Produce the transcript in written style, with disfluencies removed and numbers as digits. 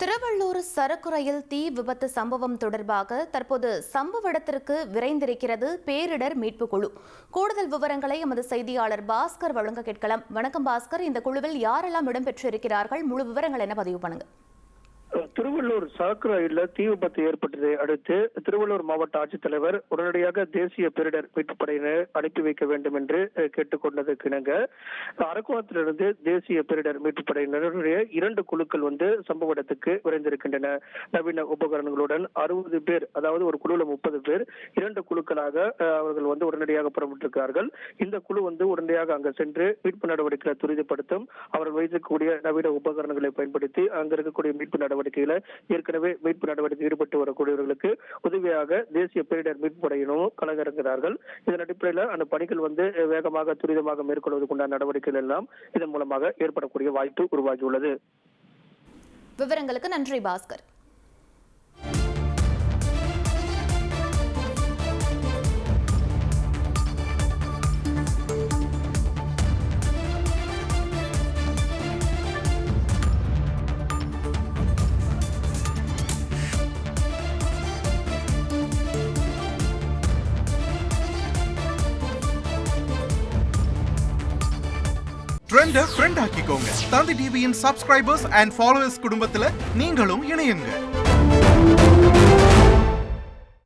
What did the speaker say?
திருவள்ளூர் சரக்கு ரயில் தீ விபத்து சம்பவம் தொடர்பாக தற்போது சம்பவ இடத்திற்கு விரைந்திருக்கிறது பேரிடர் மீட்பு குழு. கூடுதல் விவரங்களை எமது செய்தியாளர் பாஸ்கர் வழங்க கேட்கலாம். வணக்கம் பாஸ்கர், இந்த குழுவில் யாரெல்லாம் இடம்பெற்றிருக்கிறார்கள்? முழு விவரங்கள் என்ன பதிவு பண்ணுங்க. திருவள்ளூர் சரக்கு ரயில்ல தீ விபத்து ஏற்பட்டதை அடுத்து திருவள்ளூர் மாவட்ட ஆட்சித்தலைவர் உடனடியாக தேசிய பேரிடர் மீட்பு படையினர் அனுப்பி வைக்க வேண்டும் என்று கேட்டுக்கொண்டதற்கு இணங்க அரக்கோணத்திலிருந்து தேசிய பேரிடர் மீட்பு படையினருடைய 2 குழுக்கள் சம்பவ இடத்துக்கு விரைந்திருக்கின்றன. நவீன உபகரணங்களுடன் 60 பேர், அதாவது ஒரு குழுவில் 30 பேர் 2 குழுக்களாக அவர்கள் உடனடியாக புறப்பட்டிருக்கிறார்கள். இந்த குழு உடனடியாக அங்கு சென்று மீட்பு நடவடிக்கைகளை துரிதப்படுத்தும். அவர்கள் வைத்திருக்கக்கூடிய நவீன உபகரணங்களை பயன்படுத்தி அங்க இருக்கக்கூடிய மீட்பு நடவடிக்கைகளை ஏற்கனவே மீட்பு நடவடிக்கை ஈடுபட்டு வரக்கூடியவர்களுக்கு உதவியாக தேசிய பேரிடர் மீட்பு படையினரும் களமிறங்குகிறார்கள். இதன் அடிப்படையில் அந்த பணிகள் வேகமாக துரிதமாக மேற்கொள்வதற்குண்டான நடவடிக்கைகள் எல்லாம் இதன் மூலமாக ஏற்படக்கூடிய வாய்ப்பு உருவாகியுள்ளது. விவரங்களுக்கு நன்றி பாஸ்கர். ட்ரெண்ட ஃப்ரெண்ட் ஆக்கிக்கோங்க. தந்தி டிவியின் சப்ஸ்கிரைபர்ஸ் அண்ட் ஃபாலோவர்ஸ் குடும்பத்துல நீங்களும் இணையுங்க.